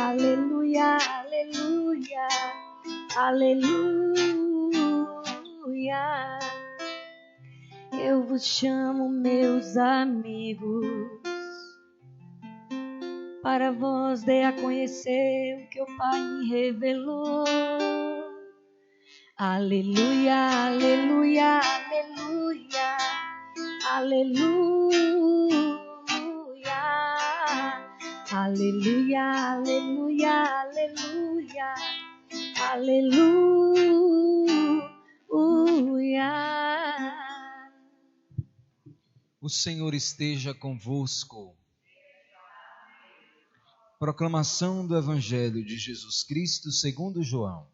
aleluia, aleluia, aleluia. Eu vos chamo, meus amigos, para vós dei a conhecer o que o Pai me revelou. Aleluia, aleluia, aleluia, aleluia, aleluia, aleluia, aleluia, aleluia. O Senhor esteja convosco. Proclamação do Evangelho de Jesus Cristo segundo João.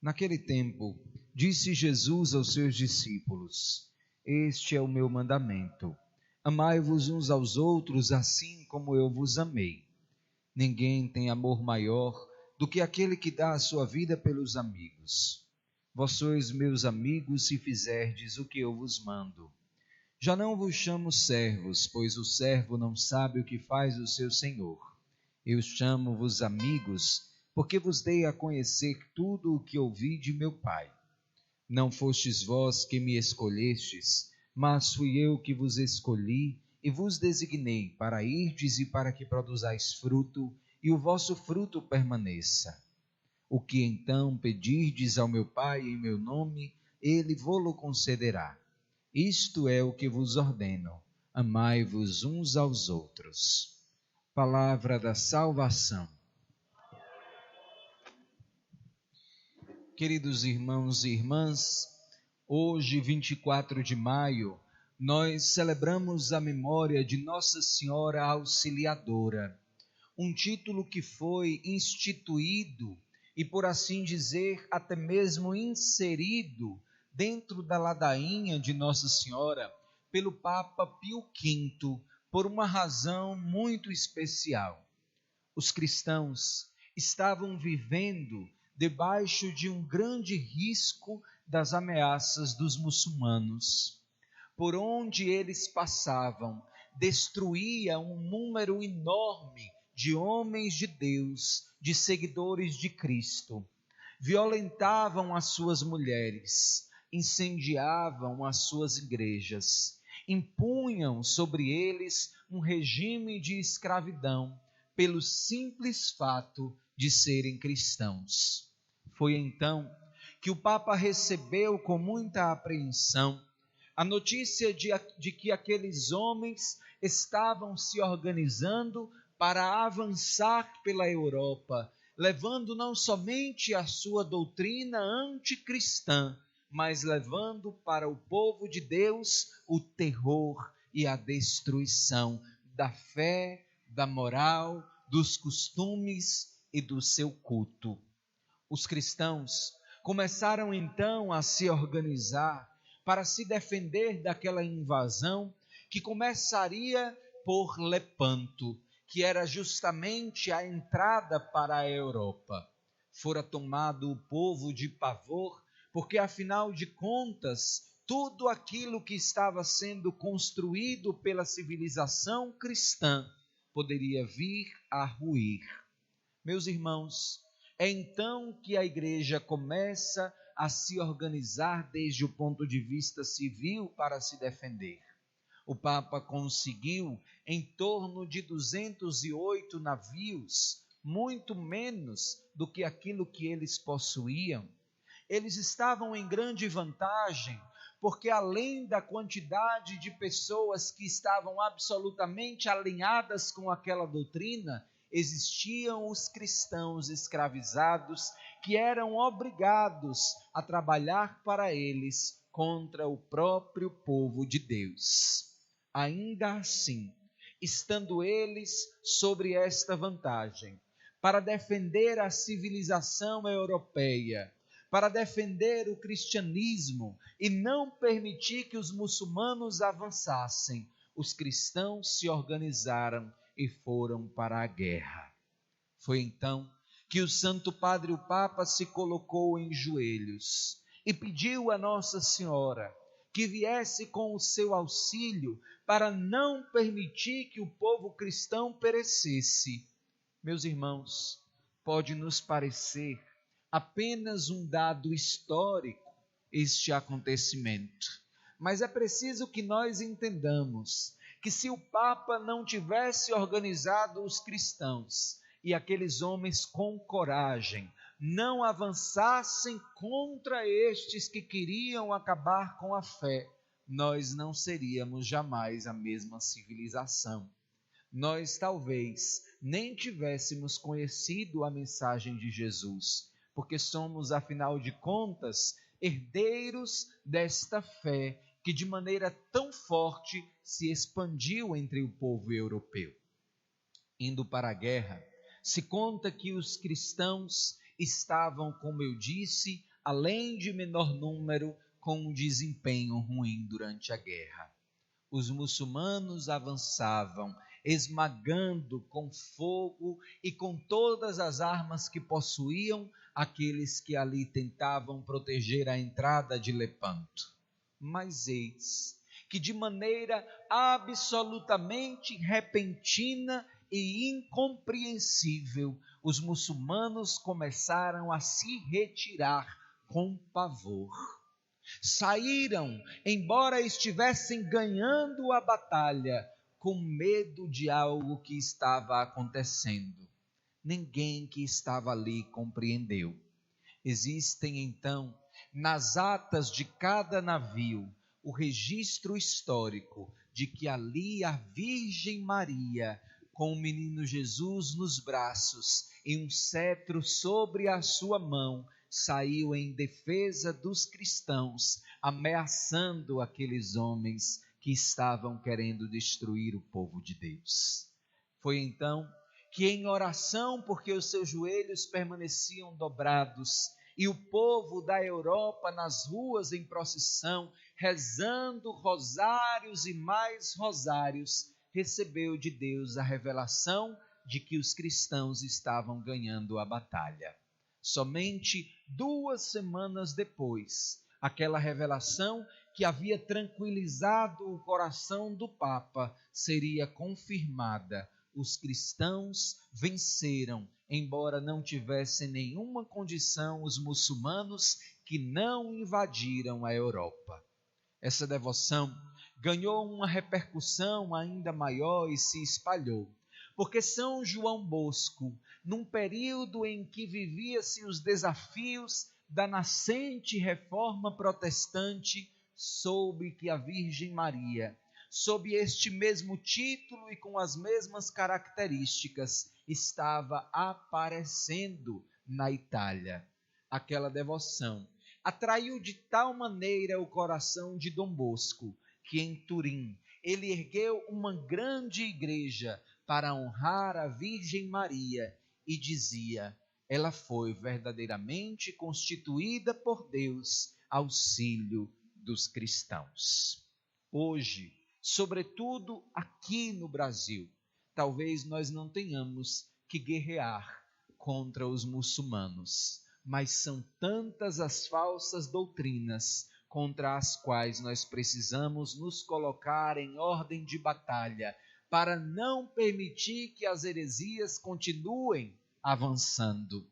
Naquele tempo, disse Jesus aos seus discípulos: Este é o meu mandamento: amai-vos uns aos outros assim como eu vos amei. Ninguém tem amor maior do que aquele que dá a sua vida pelos amigos. Vós sois meus amigos se fizerdes o que eu vos mando. Já não vos chamo servos, pois o servo não sabe o que faz o seu senhor. Eu chamo-vos amigos, porque vos dei a conhecer tudo o que ouvi de meu Pai. Não fostes vós que me escolhestes, mas fui eu que vos escolhi e vos designei para irdes e para que produzais fruto, e o vosso fruto permaneça. O que então pedirdes ao meu Pai em meu nome, ele vô-lo concederá. Isto é o que vos ordeno: amai-vos uns aos outros. Palavra da salvação. Queridos irmãos e irmãs, hoje, 24 de maio, nós celebramos a memória de Nossa Senhora Auxiliadora, um título que foi instituído e, por assim dizer, até mesmo inserido dentro da ladainha de Nossa Senhora pelo Papa Pio V, por uma razão muito especial. Os cristãos estavam vivendo debaixo de um grande risco das ameaças dos muçulmanos. Por onde eles passavam, destruía um número enorme de homens de Deus, de seguidores de Cristo. Violentavam as suas mulheres, incendiavam as suas igrejas, impunham sobre eles um regime de escravidão, pelo simples fato de serem cristãos. Foi então que o Papa recebeu com muita apreensão a notícia de que aqueles homens estavam se organizando para avançar pela Europa, levando não somente a sua doutrina anticristã, mas levando para o povo de Deus o terror e a destruição da fé, da moral, dos costumes e do seu culto. Os cristãos começaram então a se organizar para se defender daquela invasão que começaria por Lepanto, que era justamente a entrada para a Europa. Fora tomado o povo de pavor, porque afinal de contas, tudo aquilo que estava sendo construído pela civilização cristã poderia vir a ruir. Meus irmãos, é então que a igreja começa a se organizar desde o ponto de vista civil para se defender. O Papa conseguiu em torno de 208 navios, muito menos do que aquilo que eles possuíam. Eles estavam em grande vantagem, porque além da quantidade de pessoas que estavam absolutamente alinhadas com aquela doutrina, existiam os cristãos escravizados que eram obrigados a trabalhar para eles contra o próprio povo de Deus. Ainda assim, estando eles sobre esta vantagem, para defender a civilização europeia, para defender o cristianismo e não permitir que os muçulmanos avançassem, os cristãos se organizaram e foram para a guerra. Foi então que o Santo Padre, o Papa, se colocou em joelhos e pediu a Nossa Senhora que viesse com o seu auxílio para não permitir que o povo cristão perecesse. Meus irmãos, pode nos parecer apenas um dado histórico este acontecimento, mas é preciso que nós entendamos que se o Papa não tivesse organizado os cristãos e aqueles homens com coragem não avançassem contra estes que queriam acabar com a fé, nós não seríamos jamais a mesma civilização. Nós talvez nem tivéssemos conhecido a mensagem de Jesus, porque somos, afinal de contas, herdeiros desta fé que de maneira tão forte se expandiu entre o povo europeu. Indo para a guerra, se conta que os cristãos estavam, como eu disse, além de menor número, com um desempenho ruim durante a guerra. Os muçulmanos avançavam, esmagando com fogo e com todas as armas que possuíam aqueles que ali tentavam proteger a entrada de Lepanto. Mas eis que de maneira absolutamente repentina e incompreensível, os muçulmanos começaram a se retirar com pavor. Saíram, embora estivessem ganhando a batalha, com medo de algo que estava acontecendo. Ninguém que estava ali compreendeu. Existem então, nas atas de cada navio, o registro histórico de que ali a Virgem Maria, com o menino Jesus nos braços e um cetro sobre a sua mão, saiu em defesa dos cristãos, ameaçando aqueles homens que estavam querendo destruir o povo de Deus. Foi então que em oração, porque os seus joelhos permaneciam dobrados, e o povo da Europa nas ruas em procissão, rezando rosários e mais rosários, recebeu de Deus a revelação de que os cristãos estavam ganhando a batalha. Somente 2 semanas depois, aquela revelação que havia tranquilizado o coração do Papa seria confirmada. Os cristãos venceram, embora não tivessem nenhuma condição os muçulmanos que não invadiram a Europa. Essa devoção ganhou uma repercussão ainda maior e se espalhou, porque São João Bosco, num período em que vivia-se os desafios da nascente reforma protestante, soube que a Virgem Maria, sob este mesmo título e com as mesmas características, estava aparecendo na Itália. Aquela devoção atraiu de tal maneira o coração de Dom Bosco, que em Turim ele ergueu uma grande igreja para honrar a Virgem Maria e dizia: ela foi verdadeiramente constituída por Deus, auxílio dos cristãos. Hoje, sobretudo aqui no Brasil, talvez nós não tenhamos que guerrear contra os muçulmanos, mas são tantas as falsas doutrinas contra as quais nós precisamos nos colocar em ordem de batalha, para não permitir que as heresias continuem avançando.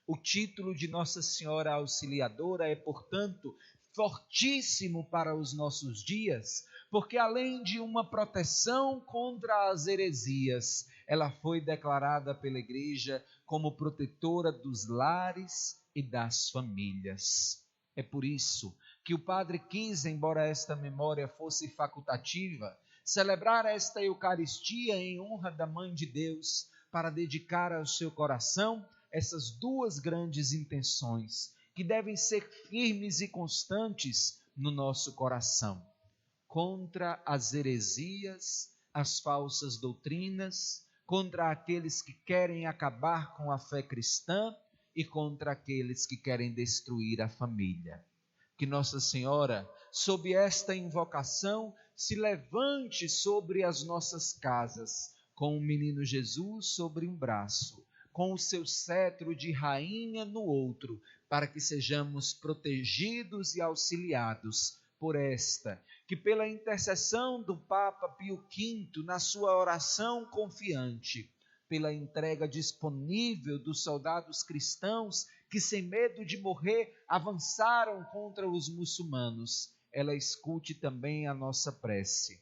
O título de Nossa Senhora Auxiliadora é, portanto, fortíssimo para os nossos dias, porque além de uma proteção contra as heresias, ela foi declarada pela Igreja como protetora dos lares e das famílias. É por isso que o padre quis, embora esta memória fosse facultativa, celebrar esta Eucaristia em honra da Mãe de Deus, para dedicar ao seu coração essas 2 grandes intenções, que devem ser firmes e constantes no nosso coração: contra as heresias, as falsas doutrinas, contra aqueles que querem acabar com a fé cristã e contra aqueles que querem destruir a família. Que Nossa Senhora, sob esta invocação, se levante sobre as nossas casas, com o menino Jesus sobre um braço, com o seu cetro de rainha no outro, para que sejamos protegidos e auxiliados por esta, que pela intercessão do Papa Pio V, na sua oração confiante, pela entrega disponível dos soldados cristãos que, sem medo de morrer, avançaram contra os muçulmanos, ela escute também a nossa prece.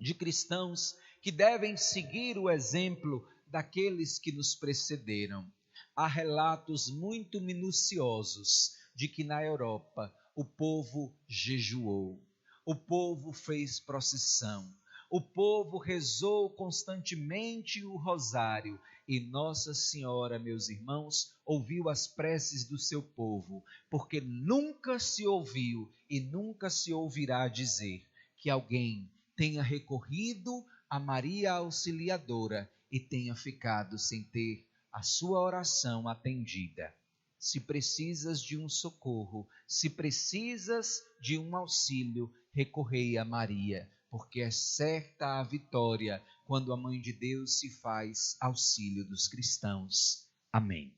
De cristãos que devem seguir o exemplo daqueles que nos precederam. Há relatos muito minuciosos de que na Europa o povo jejuou, o povo fez procissão, o povo rezou constantemente o rosário e Nossa Senhora, meus irmãos, ouviu as preces do seu povo, porque nunca se ouviu e nunca se ouvirá dizer que alguém tenha recorrido a Maria Auxiliadora e tenha ficado sem ter a sua oração atendida. Se precisas de um socorro, se precisas de um auxílio, recorrei a Maria, porque é certa a vitória quando a Mãe de Deus se faz auxílio dos cristãos. Amém.